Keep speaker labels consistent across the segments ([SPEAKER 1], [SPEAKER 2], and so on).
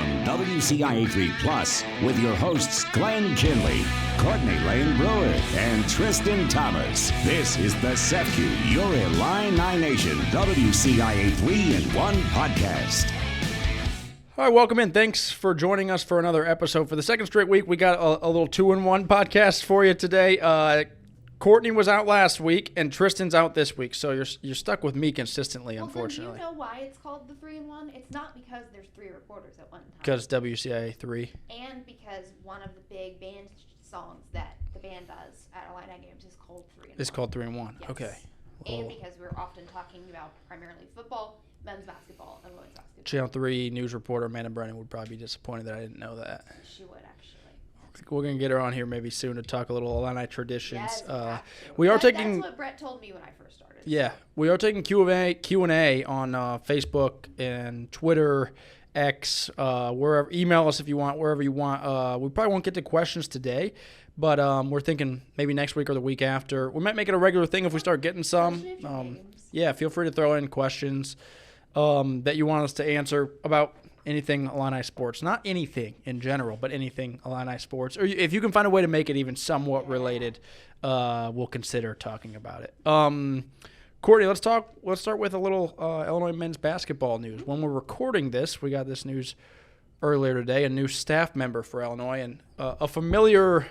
[SPEAKER 1] from WCIA 3 Plus with your hosts Glenn Kinley, Courtney Lane Brewer, and Tristan Thomas. This is the SEFCU, your Illini Nation, WCIA 3-in-1 podcast.
[SPEAKER 2] All right, welcome in. Thanks for joining us for another episode. For the second straight week, we got a little 2-in-1 podcast for you today. Courtney was out last week, and Tristan's out this week, so you're stuck with me consistently, unfortunately.
[SPEAKER 3] Do you know why it's called the 3-in-1? It's not because there's 3 reporters at one time.
[SPEAKER 2] Because WCIA 3.
[SPEAKER 3] And because one of the big band songs that the band does at Illini games is called 3-in-1.
[SPEAKER 2] It's called 3-in-1.
[SPEAKER 3] Yes.
[SPEAKER 2] Okay.
[SPEAKER 3] And because we're often talking about primarily football, men's basketball, and women's basketball.
[SPEAKER 2] Channel 3 news reporter Amanda Brennan would probably be disappointed that I didn't know that.
[SPEAKER 3] She would, actually.
[SPEAKER 2] We're going to get her on here maybe soon to talk a little Illini traditions.
[SPEAKER 3] Yes,
[SPEAKER 2] taking.
[SPEAKER 3] That's what Brett told me when I first started.
[SPEAKER 2] Yeah, we are taking Q&A on Facebook and Twitter, X, wherever. Email us if you want, wherever you want. We probably won't get to questions today, but we're thinking maybe next week or the week after. We might make it a regular thing if we start getting some. Yeah, feel free to throw in questions that you want us to answer about anything Illini sports. Not anything in general, but anything Illini sports. Or if you can find a way to make it even somewhat related, we'll consider talking about it. Courtney, let's start with a little Illinois men's basketball news. When we're recording this, we got this news earlier today, a new staff member for Illinois, and a familiar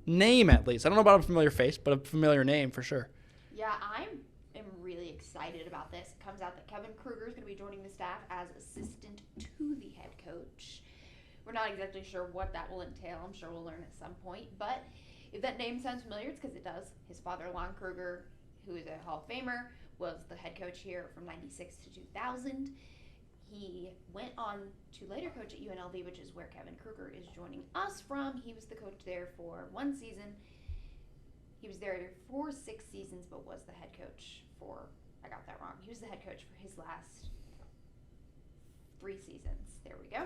[SPEAKER 2] name at least. I don't know about a familiar face, but a familiar name for sure.
[SPEAKER 3] Yeah, I am really excited about this. It comes out that Kevin Kruger is going to be joining the staff as assistant to the head coach. We're not exactly sure what that will entail. I'm sure we'll learn at some point. But if that name sounds familiar, it's because it does. His father, Lon Kruger, who is a Hall of Famer, was the head coach here from 96 to 2000. He went on to later coach at UNLV, which is where Kevin Kruger is joining us from. He was the coach there for 1 season. He was there for 6 seasons, but was the head coach for, I got that wrong. He was the head coach for his last 3 seasons. There we go.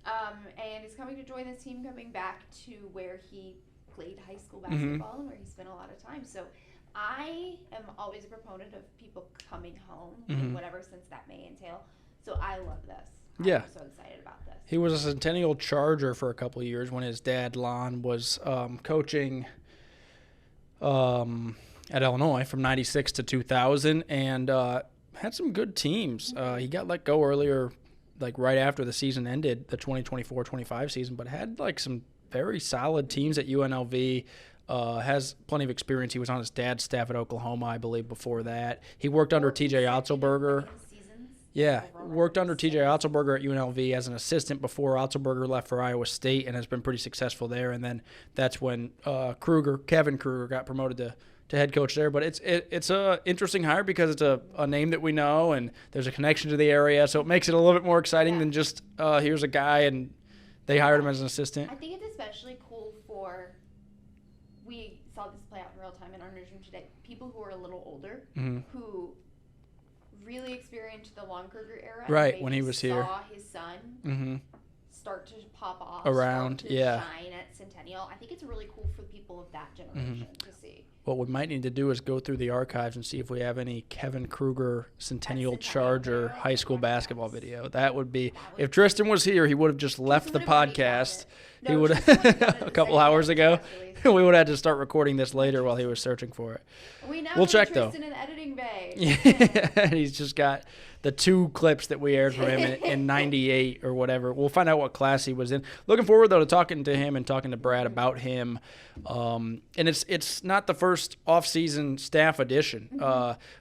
[SPEAKER 3] And he's coming to join this team, coming back to where he played high school basketball and where he spent a lot of time. So I am always a proponent of people coming home, in whatever sense that may entail. So I love this.
[SPEAKER 2] Yeah.
[SPEAKER 3] I'm so excited about this.
[SPEAKER 2] He was a Centennial Charger for a couple of years when his dad, Lon, was coaching at Illinois from 96 to 2000 and had some good teams. He got let go earlier, like right after the season ended, the 2024-25 season, but had like some very solid teams at UNLV. Has plenty of experience. He was on his dad's staff at Oklahoma, I believe, before that. He worked under T.J. Otzelberger. Yeah, worked under T.J. Otzelberger at UNLV as an assistant before Otzelberger left for Iowa State and has been pretty successful there. And then that's when Kevin Kruger, got promoted to head coach there. But it's a interesting hire because it's a name that we know and there's a connection to the area, so it makes it a little bit more exciting than just here's a guy and they hired him as an assistant.
[SPEAKER 3] I think it's especially cool for – we saw this play out in real time in our newsroom today. People who are a little older who really experienced the Lon Kruger era.
[SPEAKER 2] Right, when he was here.
[SPEAKER 3] Saw his son start to pop off.
[SPEAKER 2] Around,
[SPEAKER 3] start to shine at Centennial. I think it's really cool for people of that generation to see.
[SPEAKER 2] What we might need to do is go through the archives and see if we have any Kevin Kruger Centennial Charger high school basketball video. That would be – if Tristan was here, he would have just left the podcast. He would a couple hours ago. We would have had to start recording this later while he was searching for it.
[SPEAKER 3] We'll
[SPEAKER 2] check,
[SPEAKER 3] Tristan in the editing bay.
[SPEAKER 2] Yeah, he's just got the 2 clips that we aired from him in 98 or whatever. We'll find out what class he was in. Looking forward, though, to talking to him and talking to Brad about him. And it's not the first off-season staff addition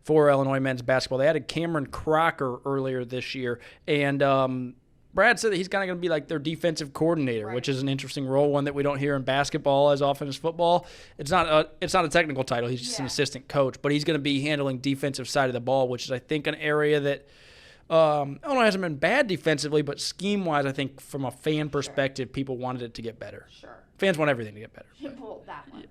[SPEAKER 2] for Illinois men's basketball. They added Cameron Crocker earlier this year, and Brad said that he's kind of going to be like their defensive coordinator, which is an interesting role, one that we don't hear in basketball as often as football. It's not a technical title. He's just an assistant coach, but he's going to be handling defensive side of the ball, which is, I think, an area that Illinois hasn't been bad defensively, but scheme-wise, I think from a fan perspective, people wanted it to get better. Fans want everything to get better.
[SPEAKER 3] Well, that one.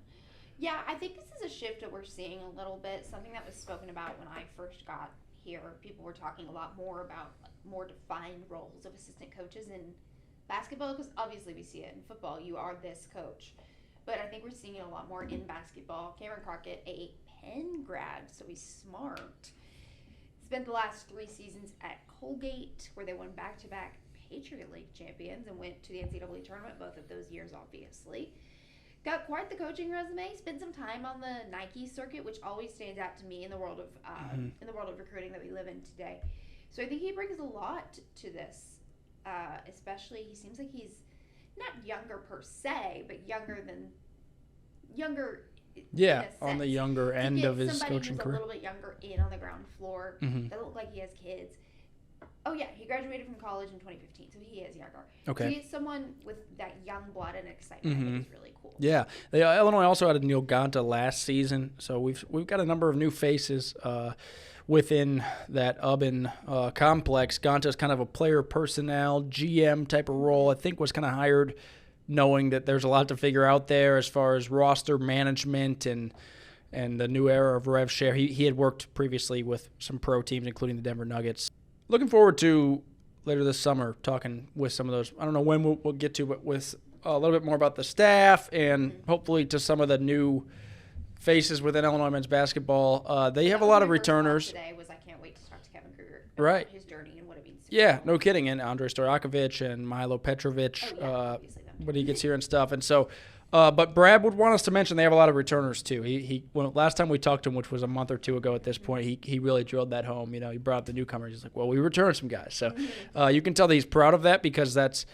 [SPEAKER 3] Yeah, I think this is a shift that we're seeing a little bit, something that was spoken about when I first got here. People were talking a lot more about more defined roles of assistant coaches in basketball, because obviously we see it in football. You are this coach. But I think we're seeing it a lot more in basketball. Cameron Crockett, a Penn grad, so he's smart. Spent the last 3 seasons at Colgate, where they won back-to-back Patriot League champions and went to the NCAA tournament both of those years, obviously. Got quite the coaching resume. Spent some time on the Nike circuit, which always stands out to me in the world of recruiting that we live in today. So I think he brings a lot to this. Especially, he seems like he's not younger per se, but younger.
[SPEAKER 2] Yeah, on the younger end of his coaching career.
[SPEAKER 3] Somebody who's a little bit younger on the ground floor. Doesn't look like he has kids. Oh, yeah, he graduated from college in 2015, so he is younger.
[SPEAKER 2] Okay.
[SPEAKER 3] So he's someone with that young blood and excitement. I think is really cool.
[SPEAKER 2] Yeah. Illinois also had Neil Gonta last season, so we've got a number of new faces within that Ubben complex. Gonta's kind of a player personnel, GM type of role. I think was kind of hired knowing that there's a lot to figure out there as far as roster management and the new era of rev share. He had worked previously with some pro teams, including the Denver Nuggets. Looking forward to later this summer talking with some of those. I don't know when we'll get to, but with a little bit more about the staff and hopefully to some of the new faces within Illinois men's basketball. They have a lot of returners.
[SPEAKER 3] Today was I can't wait to talk to Kevin Kruger about
[SPEAKER 2] right.
[SPEAKER 3] his journey and what it means.
[SPEAKER 2] Yeah, no kidding. And Andrei Stojakovic and Milo Petrovic when he gets here and stuff. And so, but Brad would want us to mention they have a lot of returners too. Last time we talked to him, which was a month or two ago at this point, he really drilled that home. He brought up the newcomers. He's like, well, we returned some guys. So you can tell that he's proud of that because that's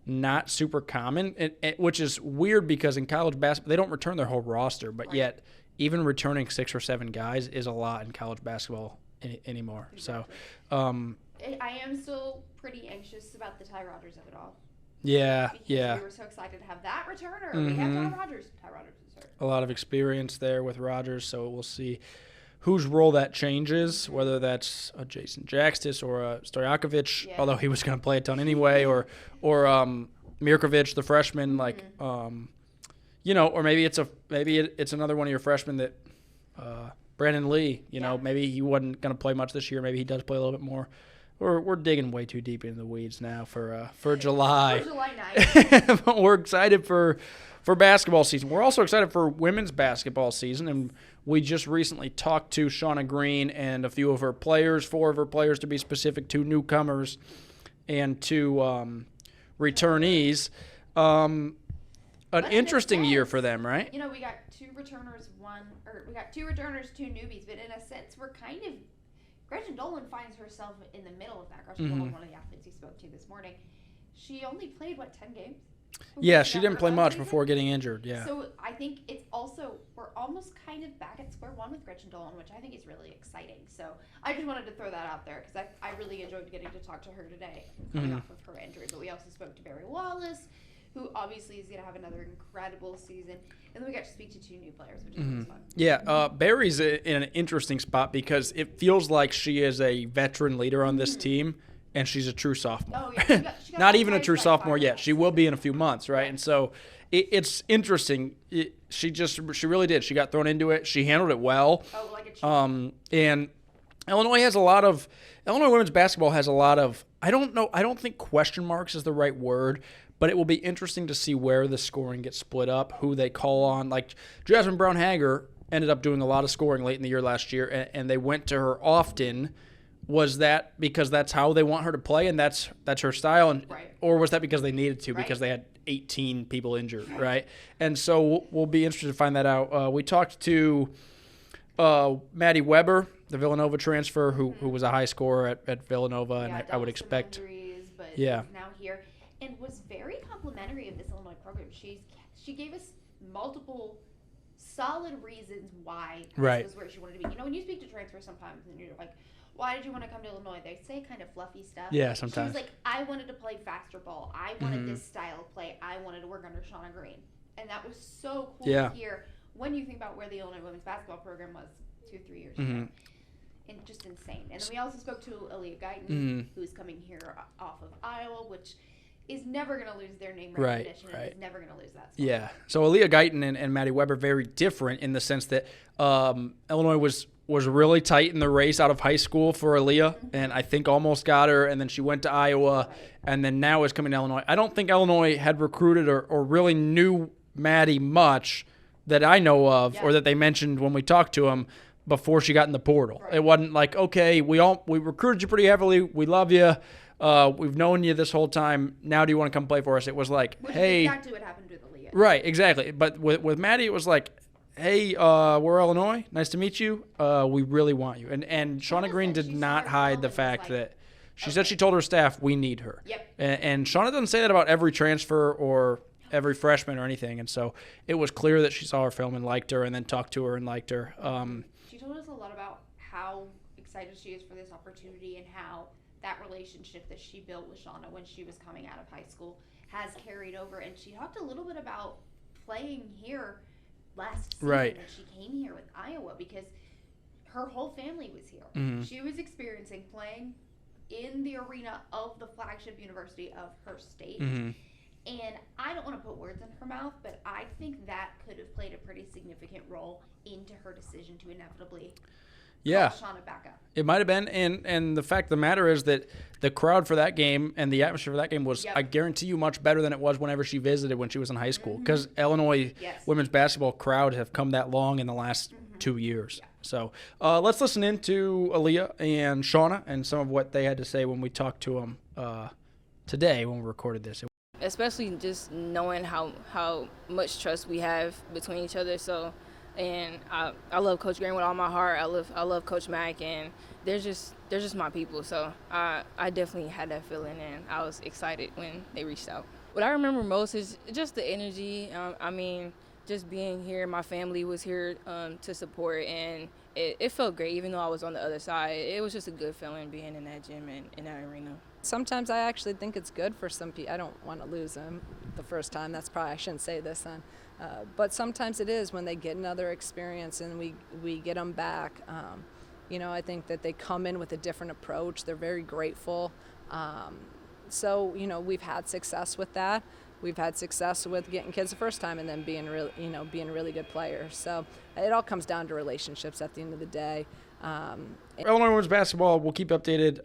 [SPEAKER 2] not super common, which is weird because in college basketball, they don't return their whole roster, but yet even returning 6 or 7 guys is a lot in college basketball anymore. Exactly. So
[SPEAKER 3] I am still pretty anxious about the Ty Rodgers of it all.
[SPEAKER 2] Yeah.
[SPEAKER 3] We were so excited to have that returner. We have Ty Rodgers. Ty Rodgers is hurt.
[SPEAKER 2] A lot of experience there with Rodgers, so we'll see whose role that changes, whether that's a Jason Jaxtis or a Stojakovic, although he was going to play a ton anyway, or Mirkovic, the freshman, or maybe it's another one of your freshmen that Brandon Lee, maybe he wasn't going to play much this year. Maybe he does play a little bit more. We're digging way too deep into the weeds now for July.
[SPEAKER 3] For July 9th.
[SPEAKER 2] But we're excited for basketball season. We're also excited for women's basketball season, and we just recently talked to Shauna Green and a few of her players, 4 of her players to be specific, 2 newcomers and 2 returnees. An interesting year for them, right?
[SPEAKER 3] We got 2 returners, 2 newbies, but in a sense, we're kind of Gretchen Dolan finds herself in the middle of that. Gretchen Dolan, one of the athletes we spoke to this morning, she only played 10 games.
[SPEAKER 2] Yeah, she didn't play much before getting injured. Yeah.
[SPEAKER 3] So I think we're almost kind of back at square one with Gretchen Dolan, which I think is really exciting. So I just wanted to throw that out there because I really enjoyed getting to talk to her today, coming off of her injury. But we also spoke to Barry Wallace, who obviously is going to have another incredible season. And then we got to speak to 2 new players, which is really fun.
[SPEAKER 2] Yeah, Barry's in an interesting spot because it feels like she is a veteran leader on this team, and she's a true sophomore.
[SPEAKER 3] Oh, yeah. She got
[SPEAKER 2] Not even a true sophomore yet. She will be in a few months, right? And so it's interesting. She really did. She got thrown into it. She handled it well.
[SPEAKER 3] Oh, like a champ.
[SPEAKER 2] And Illinois women's basketball has a lot of, I don't think question marks is the right word, but it will be interesting to see where the scoring gets split up, who they call on. Like Jasmine Brown-Hager ended up doing a lot of scoring late in the year last year, and they went to her often. Was that because that's how they want her to play and that's her style, or was that because they needed to because they had 18 people injured, right? And so we'll be interested to find that out. We talked to Maddie Weber, the Villanova transfer, who was a high scorer at Villanova, and I would expect.
[SPEAKER 3] Injuries, but is now here. And was very complimentary of this Illinois program. She gave us multiple solid reasons why this was where she wanted to be. When you speak to transfers sometimes and you're like, why did you want to come to Illinois? They say kind of fluffy stuff.
[SPEAKER 2] Yeah, sometimes.
[SPEAKER 3] She was like, I wanted to play faster ball. I wanted this style of play. I wanted to work under Shauna Green. And that was so cool to hear when you think about where the Illinois women's basketball program was 2-3 years ago. And just insane. And then we also spoke to Aaliyah Guyton, who's coming here off of Iowa, which is never going to lose their name recognition and is never going to lose that spot.
[SPEAKER 2] Yeah. So Aaliyah Guyton and Maddie Weber very different in the sense that Illinois was really tight in the race out of high school for Aaliyah, and I think almost got her, and then she went to Iowa, and then now is coming to Illinois. I don't think Illinois had recruited or really knew Maddie much that I know of or that they mentioned when we talked to him before she got in the portal. It wasn't like, okay, we recruited you pretty heavily, we love you, we've known you this whole time. Now do you want to come play for us? It was like,
[SPEAKER 3] Which
[SPEAKER 2] hey.
[SPEAKER 3] is exactly what happened with Aaliyah.
[SPEAKER 2] Right, exactly. But with Maddie, it was like, hey, we're Illinois. Nice to meet you. We really want you. And Shauna Green did not hide the fact that she said she told her staff, we need her.
[SPEAKER 3] Yep.
[SPEAKER 2] And Shauna doesn't say that about every transfer or every freshman or anything. And so it was clear that she saw her film and liked her and then talked to her and liked her.
[SPEAKER 3] She told us a lot about how excited she is for this opportunity and how that relationship that she built with Shauna when she was coming out of high school has carried over. And she talked a little bit about playing here last season
[SPEAKER 2] Right.
[SPEAKER 3] when she came here with Iowa because her whole family was here.
[SPEAKER 2] Mm-hmm.
[SPEAKER 3] She was experiencing playing in the arena of the flagship university of her state.
[SPEAKER 2] Mm-hmm.
[SPEAKER 3] And I don't want to put words in her mouth, but I think that could have played a pretty significant role into her decision to inevitably
[SPEAKER 2] Yeah.
[SPEAKER 3] call Shauna back up.
[SPEAKER 2] It might have been, and the fact of the matter is that the crowd for that game and the atmosphere for that game was,
[SPEAKER 3] Yep.
[SPEAKER 2] I guarantee you, much better than it was whenever she visited when she was in high school. Because Illinois
[SPEAKER 3] Yes.
[SPEAKER 2] women's basketball crowd have come that long in the last 2 years. Yeah. So let's listen in to Aaliyah and Shauna and some of what they had to say when we talked to them today when we recorded this.
[SPEAKER 4] Especially just knowing how much trust we have between each other. So. And I love Coach Green with all my heart. I love Coach Mack, and they're just my people. So I definitely had that feeling, and I was excited when they reached out. What I remember most is just the energy. I mean, just being here. My family was here to support, and it felt great. Even though I was on the other side, it was just a good feeling being in that gym and in that arena.
[SPEAKER 5] Sometimes I actually think it's good for some people. I don't want to lose them the first time. That's probably, I shouldn't say this then. But sometimes it is when they get another experience and we get them back. I think that they come in with a different approach. They're very grateful. So we've had success with that. We've had success with getting kids the first time and then being really good players. So it all comes down to relationships at the end of the day.
[SPEAKER 2] Illinois women's basketball, we'll keep updated.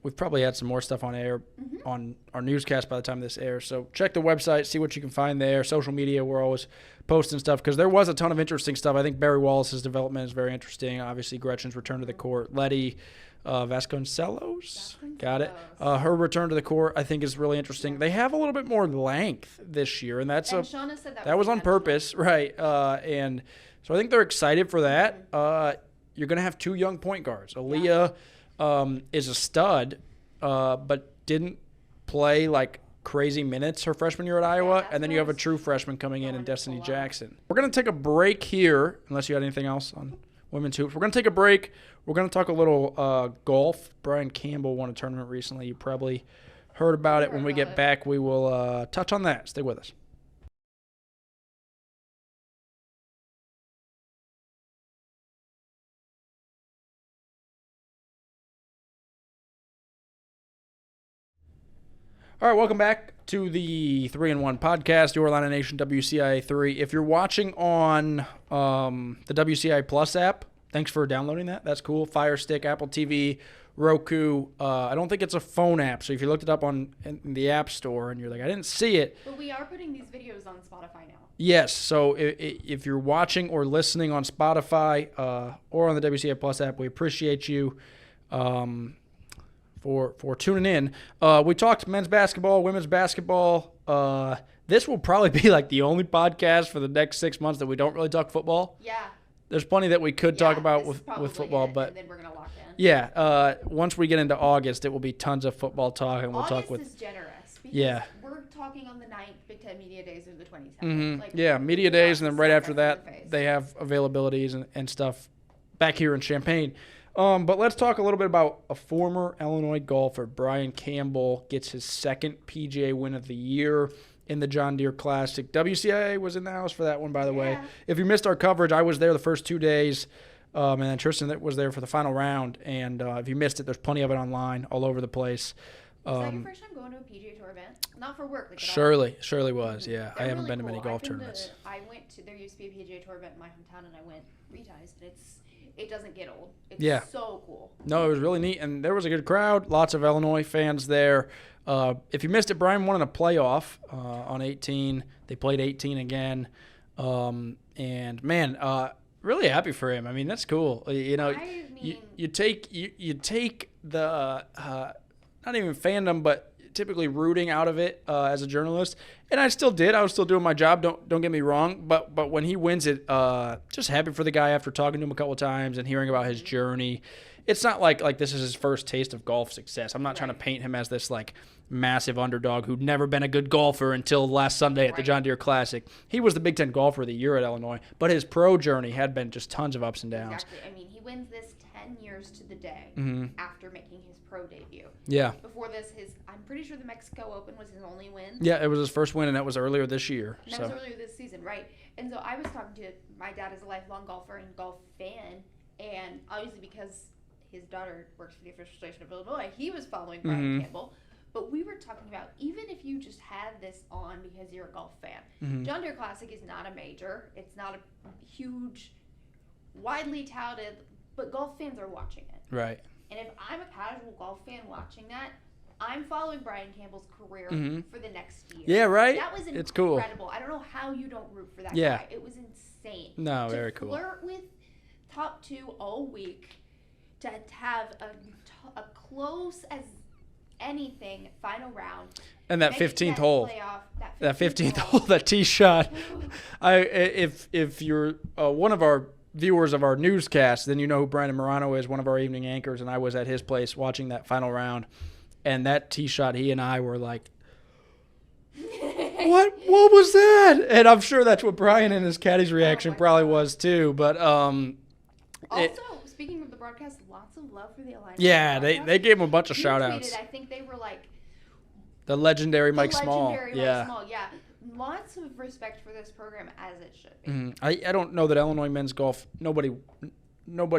[SPEAKER 2] We've probably had some more stuff on air on our newscast by the time this airs. So check the website, see what you can find there. Social media, we're always posting stuff because there was a ton of interesting stuff. I think Barry Wallace's development is very interesting. Obviously, Gretchen's return to the court. Letty Vasconcelos, got it. Her return to the court, I think, is really interesting. They have a little bit more length this year, and
[SPEAKER 3] Shauna said
[SPEAKER 2] that was on purpose, right? And so I think they're excited for that. You're going to have two young point guards. Aaliyah is a stud, but didn't play like crazy minutes her freshman year at Iowa, and then you have a true freshman coming in Destiny Jackson. We're going to take a break here, unless you had anything else on women's hoops. We're going to take a break. We're going to talk a little golf. Brian Campbell won a tournament recently. You probably heard about it. When we get back, we will touch on that. Stay with us. All right, welcome back to the 3-in-1 podcast, Your Illini Nation, WCIA 3. If you're watching on the WCIA Plus app, thanks for downloading that. That's cool. Fire Stick, Apple TV, Roku. I don't think it's a phone app, so if you looked it up in the App Store and you're like, I didn't see it.
[SPEAKER 3] But we are putting these videos on Spotify now. Yes,
[SPEAKER 2] so if you're watching or listening on Spotify or on the WCIA Plus app, we appreciate you. For tuning in. We talked men's basketball, women's basketball. This will probably be like the only podcast for the next 6 months that we don't really talk football.
[SPEAKER 3] Yeah.
[SPEAKER 2] There's plenty that we could talk about with football, but
[SPEAKER 3] and then we're gonna lock in.
[SPEAKER 2] Yeah, once we get into August, it will be tons of football talk, and we'll
[SPEAKER 3] August
[SPEAKER 2] talk with.
[SPEAKER 3] is generous. Because
[SPEAKER 2] Yeah.
[SPEAKER 3] We're talking on the 9th, Big Ten Media Days are the 27th.
[SPEAKER 2] Mm-hmm. Media days, and then right after that, they have availabilities and stuff back here in Champaign. But let's talk a little bit about a former Illinois golfer. Brian Campbell gets his second PGA win of the year in the John Deere Classic. WCIA was in the house for that one, by the way. If you missed our coverage, I was there the first 2 days, and then Tristan was there for the final round. And if you missed it, there's plenty of it online all over the place.
[SPEAKER 3] Is that your first time going to a PGA Tour event? Not for work.
[SPEAKER 2] Surely was, yeah.
[SPEAKER 3] They're
[SPEAKER 2] I haven't
[SPEAKER 3] really
[SPEAKER 2] been to many
[SPEAKER 3] cool.
[SPEAKER 2] golf tournaments.
[SPEAKER 3] I went to, there used to be a PGA Tour event in my hometown, and I went three times, and it doesn't get old. It's so cool.
[SPEAKER 2] No, it was really neat, and there was a good crowd. Lots of Illinois fans there. If you missed it, Brian won in a playoff on 18. They played 18 again, and man, really happy for him. I mean, that's cool. You know, you take the not even fandom, but typically rooting out of it as a journalist, and I still did. I was still doing my job. Don't get me wrong, but when he wins it, just happy for the guy after talking to him a couple of times and hearing about his journey. It's not like this is his first taste of golf success. I'm not trying to paint him as this like massive underdog who'd never been a good golfer until last Sunday at the John Deere Classic. He was the Big Ten golfer of the year at Illinois, but his pro journey had been just tons of ups and downs.
[SPEAKER 3] Exactly. I mean, he wins this 10 years to the day after making his pro debut.
[SPEAKER 2] Yeah.
[SPEAKER 3] Before this, I'm pretty sure the Mexico Open was his only win.
[SPEAKER 2] Yeah, it was his first win, and that was earlier this year.
[SPEAKER 3] And that was earlier this season, right? And so I was talking to my dad as a lifelong golfer and golf fan, and obviously because his daughter works for the official station of Illinois, he was following Brian Campbell. But we were talking about, even if you just had this on because you're a golf fan, John Deere Classic is not a major. It's not a huge, widely touted, but golf fans are watching it.
[SPEAKER 2] Right.
[SPEAKER 3] And if I'm a casual golf fan watching that, I'm following Brian Campbell's career for the next year.
[SPEAKER 2] Yeah, right?
[SPEAKER 3] That was incredible.
[SPEAKER 2] It's cool.
[SPEAKER 3] I don't know how you don't root for that
[SPEAKER 2] Yeah.
[SPEAKER 3] guy. It was insane.
[SPEAKER 2] No, very cool.
[SPEAKER 3] To flirt with top 2 all week, to have a close as anything final round.
[SPEAKER 2] And that
[SPEAKER 3] make it
[SPEAKER 2] 15th
[SPEAKER 3] that
[SPEAKER 2] hole.
[SPEAKER 3] playoff,
[SPEAKER 2] That 15th hole, that tee shot. If you're one of our viewers of our newscast, then you know who Brandon Morano is, one of our evening anchors, and I was at his place watching that final round, and that tee shot, he and I were like, what was that? And I'm sure that's what Brian and his caddy's reaction probably was too. But
[SPEAKER 3] also, speaking of the broadcast, lots of love for the Illini.
[SPEAKER 2] Yeah, they gave him a bunch of shout outs.
[SPEAKER 3] I think they were like
[SPEAKER 2] the legendary Mike Small.
[SPEAKER 3] Mike Small, yeah. Lots of respect for this program, as it should be.
[SPEAKER 2] I don't know that Illinois men's golf, nobody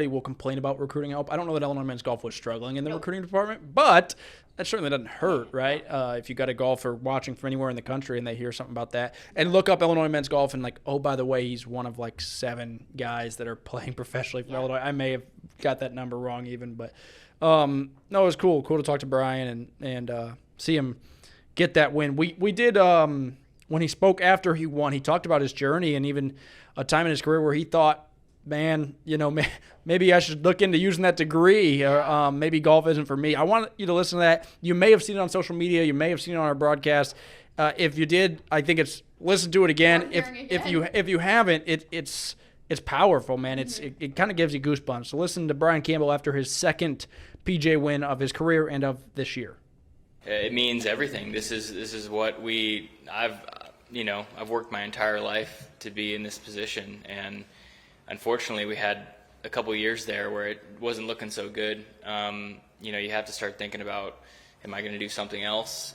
[SPEAKER 2] will complain about recruiting help. I don't know that Illinois men's golf was struggling in the recruiting department, but that certainly doesn't hurt, right? If you got a golfer watching from anywhere in the country and they hear something about that, and look up Illinois men's golf and like, oh, by the way, he's one of like 7 guys that are playing professionally for Illinois. I may have got that number wrong even, but no, it was cool to talk to Brian and see him get that win. We did when he spoke after he won, he talked about his journey and even a time in his career where he thought, man, maybe I should look into using that degree, or maybe golf isn't for me. I want you to listen to that. You may have seen it on social media. You may have seen it on our broadcast. If you did, I think listen to it again. If you haven't, it's powerful, man. It kind of gives you goosebumps. So listen to Brian Campbell after his second PJ win of his career and of this year.
[SPEAKER 6] It means everything. This is what I've worked my entire life to be in this position, and unfortunately we had a couple years there where it wasn't looking so good. You have to start thinking about, am I going to do something else?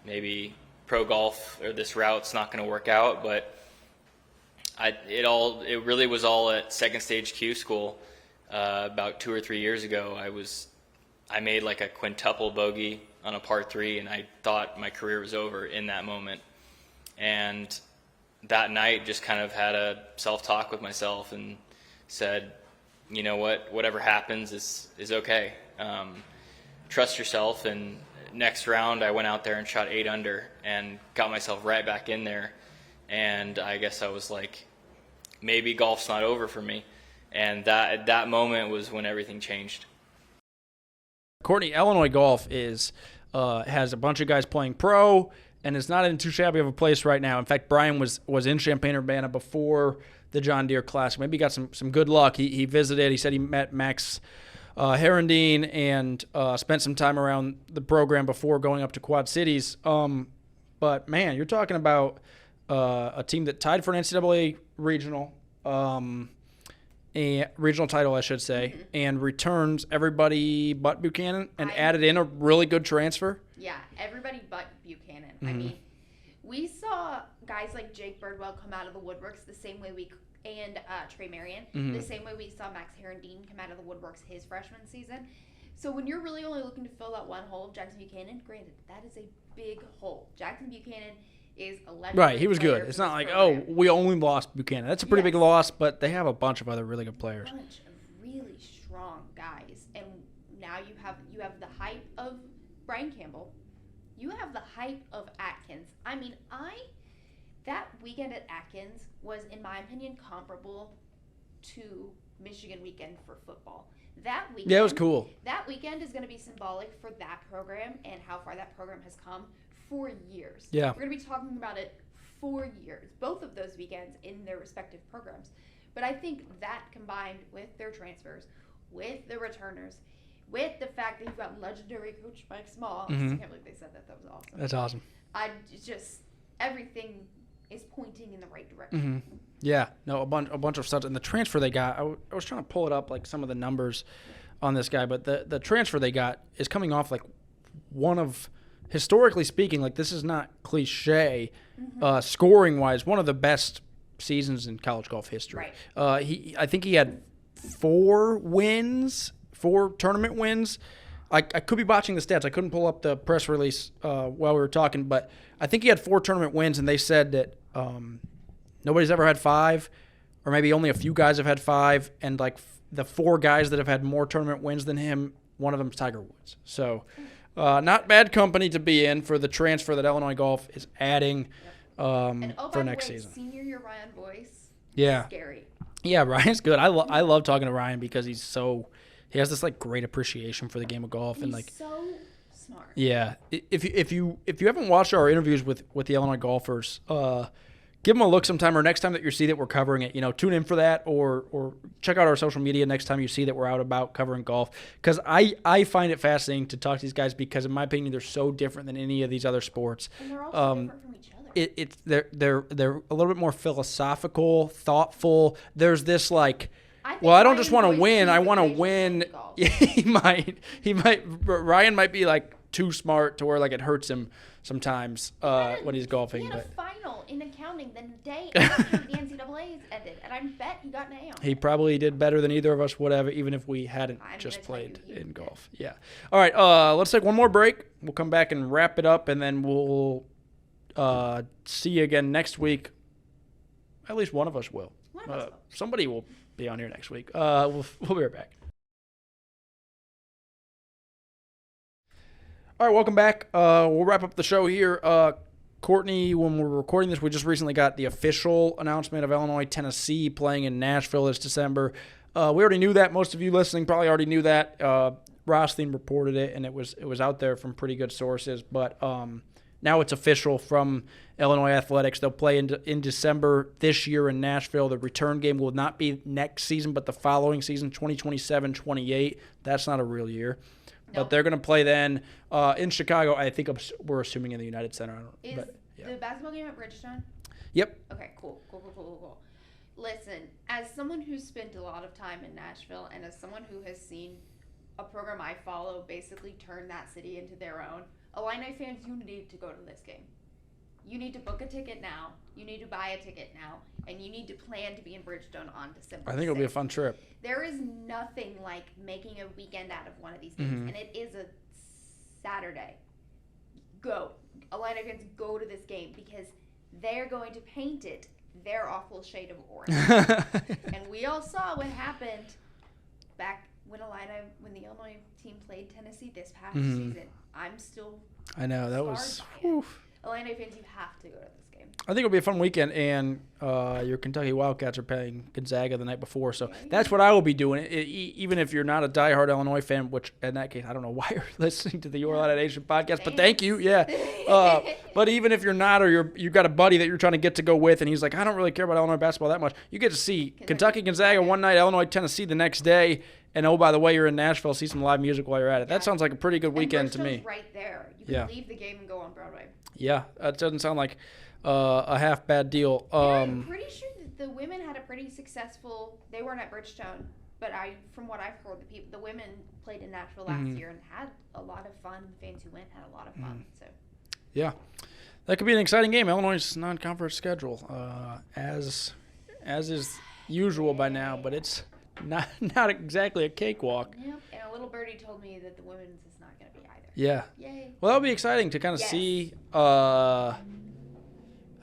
[SPEAKER 6] Maybe pro golf or this route's not going to work out, but it really was all at Second Stage Q School about 2 or 3 years ago. I made like a quintuple bogey on a par 3, and I thought my career was over in that moment. And that night just kind of had a self-talk with myself and said, you know what, whatever happens is okay. Trust yourself. And next round I went out there and shot 8 under and got myself right back in there. And I guess I was like, maybe golf's not over for me. And that moment was when everything changed.
[SPEAKER 2] Courtney, Illinois golf has a bunch of guys playing pro, and it's not in too shabby of a place right now. In fact, Brian was in Champaign-Urbana before the John Deere Classic. Maybe he got some good luck. He visited. He said he met Max Herendeen and spent some time around the program before going up to Quad Cities. But, man, you're talking about a team that tied for an NCAA regional title, I should say, and returns everybody but Buchanan and added in a really good transfer.
[SPEAKER 3] Yeah, everybody but Buchanan. I mean, we saw guys like Jake Birdwell come out of the woodworks the same way and Trey Marion, the same way we saw Max Herendeen come out of the woodworks his freshman season. So when you're really only looking to fill that one hole of Jackson Buchanan, granted, that is a big hole. Jackson Buchanan is a legendary
[SPEAKER 2] Right, he was good. It's not like,
[SPEAKER 3] program.
[SPEAKER 2] we only lost Buchanan. That's a pretty big loss, but they have a bunch of other really good players.
[SPEAKER 3] A bunch of really strong guys. And now you have the hype of Brian Campbell. You have the hype of Atkins. I mean, that weekend at Atkins was, in my opinion, comparable to Michigan weekend for football. That weekend.
[SPEAKER 2] Yeah, it was cool.
[SPEAKER 3] That weekend is going to be symbolic for that program and how far that program has come for years.
[SPEAKER 2] Yeah.
[SPEAKER 3] We're going to be talking about it for years, both of those weekends in their respective programs. But I think that combined with their transfers, with the returners, with the fact that you've got legendary coach Mike Small. I can't believe they said that. That was awesome.
[SPEAKER 2] That's awesome.
[SPEAKER 3] Everything is pointing in the right direction.
[SPEAKER 2] Yeah, no, a bunch of stuff. And the transfer they got, I was trying to pull it up, like some of the numbers on this guy, but the transfer they got is coming off like one of, historically speaking, like this is not cliche, scoring wise, one of the best seasons in college golf history.
[SPEAKER 3] Right.
[SPEAKER 2] I think he had 4 tournament wins. I could be botching the stats. I couldn't pull up the press release while we were talking, but I think he had 4 tournament wins, and they said that nobody's ever had 5, or maybe only a few guys have had 5, and like the 4 guys that have had more tournament wins than him, one of them is Tiger Woods. So not bad company to be in for the transfer that Illinois Golf is adding for next season.
[SPEAKER 3] Senior year Ryan Boyce.
[SPEAKER 2] Yeah.
[SPEAKER 3] Scary.
[SPEAKER 2] Yeah, Ryan's good. I love talking to Ryan because he has this like great appreciation for the game of golf.
[SPEAKER 3] He's
[SPEAKER 2] and like
[SPEAKER 3] so smart.
[SPEAKER 2] Yeah. If you haven't watched our interviews with the Illinois golfers, give them a look sometime, or next time that you see that we're covering it, tune in for that, or check out our social media next time you see that we're out about covering golf. Because I find it fascinating to talk to these guys because, in my opinion, they're so different than any of these other sports.
[SPEAKER 3] And they're also different from each other.
[SPEAKER 2] They're a little bit more philosophical, thoughtful. There's this like,
[SPEAKER 3] I
[SPEAKER 2] don't just want to win. I want to win. Yeah, Ryan might be like too smart to where like it hurts him sometimes when he's golfing.
[SPEAKER 3] He had a
[SPEAKER 2] but
[SPEAKER 3] final in accounting the day after the NCAA's ended, and I bet he got an A on
[SPEAKER 2] he
[SPEAKER 3] it.
[SPEAKER 2] probably did better than either of us would have, even if we hadn't just played in golf. Yeah. All right. Let's take one more break. We'll come back and wrap it up, and then we'll see you again next week. At least one of us will. Somebody will be on here next week. We'll be right back. All right, welcome back. We'll wrap up the show here. Courtney, when we're recording this, we just recently got the official announcement of Illinois, Tennessee playing in Nashville this December. We already knew that. Most of you listening probably already knew that. Rothstein reported it, and it was out there from pretty good sources. But now it's official from Illinois Athletics. They'll play in December this year in Nashville. The return game will not be next season, but the following season, 2027-28. That's not a real year. But they're going to play then in Chicago. I think we're assuming in the United Center.
[SPEAKER 3] The basketball game at Bridgestone?
[SPEAKER 2] Yep.
[SPEAKER 3] Okay, cool. Listen, as someone who's spent a lot of time in Nashville and as someone who has seen a program I follow basically turn that city into their own, Illini fans, you need to go to this game. You need to book a ticket now. You need to buy a ticket now. And you need to plan to be in Bridgestone on December 6th.
[SPEAKER 2] I think it'll be a fun trip.
[SPEAKER 3] There is nothing like making a weekend out of one of these games. And it is a Saturday. Go. Illini fans, go to this game because they're going to paint it their awful shade of orange. And we all saw what happened back when the Illinois team played Tennessee this past season. I'm still
[SPEAKER 2] I know, that was...
[SPEAKER 3] Illini fans, you have to go to this game.
[SPEAKER 2] I think it'll be a fun weekend, and your Kentucky Wildcats are playing Gonzaga the night before, so that's what I will be doing. Even if you're not a diehard Illinois fan, which in that case, I don't know why you're listening to the Your Illini Nation podcast, but thank you, yeah. But even if you're not, or you've got a buddy that you're trying to get to go with, and he's like, I don't really care about Illinois basketball that much, you get to see Kentucky Gonzaga one night, Illinois Tennessee the next day, and oh, by the way, you're in Nashville, see some live music while you're at it. That sounds like a pretty good weekend to me.
[SPEAKER 3] Right there. You can leave the game and go on Broadway.
[SPEAKER 2] Yeah, that doesn't sound like a half bad deal.
[SPEAKER 3] I'm pretty sure that the women had a pretty successful. They weren't at Bridgestone, but from what I've heard, the women played in Nashville last year and had a lot of fun. The fans who went had a lot of fun. So. Yeah,
[SPEAKER 2] that could be an exciting game. Illinois' non-conference schedule, as is usual by now, but it's not exactly a cakewalk.
[SPEAKER 3] Yep, and a little birdie told me that the women's is not going to be either.
[SPEAKER 2] Yeah.
[SPEAKER 3] Yay.
[SPEAKER 2] Well, that'll be exciting to kind of see. I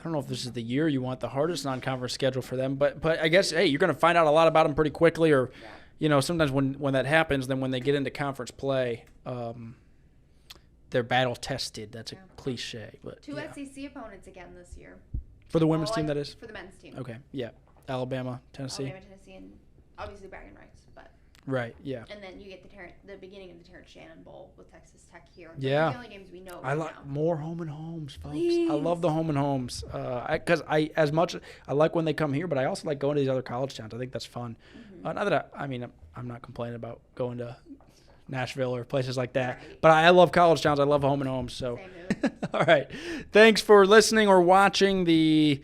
[SPEAKER 2] don't know if this is the year you want the hardest non-conference schedule for them, but I guess, hey, you're going to find out a lot about them pretty quickly, or, sometimes when that happens, then when they get into conference play, they're battle-tested. That's a cliche. But
[SPEAKER 3] Two SEC opponents again this year.
[SPEAKER 2] For the women's team, that is?
[SPEAKER 3] For the men's team.
[SPEAKER 2] Okay, yeah. Alabama, Tennessee.
[SPEAKER 3] And obviously bragging rights, but.
[SPEAKER 2] Right. Yeah.
[SPEAKER 3] And then you get the beginning of the Terrence Shannon Bowl with Texas Tech here.
[SPEAKER 2] Yeah.
[SPEAKER 3] Those are the only games we know.
[SPEAKER 2] I
[SPEAKER 3] right
[SPEAKER 2] like
[SPEAKER 3] now.
[SPEAKER 2] more home and homes, folks.
[SPEAKER 3] Please.
[SPEAKER 2] I love the home and homes. Because as much I like when they come here, but I also like going to these other college towns. I think that's fun.
[SPEAKER 3] Mm-hmm.
[SPEAKER 2] Not that I'm not complaining about going to Nashville or places like that. Right. But I love college towns. I love home and homes. So, all right. Thanks for listening or watching the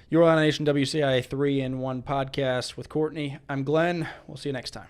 [SPEAKER 2] Your Line Nation WCIA 3-in-1 podcast with Courtney. I'm Glenn. We'll see you next time.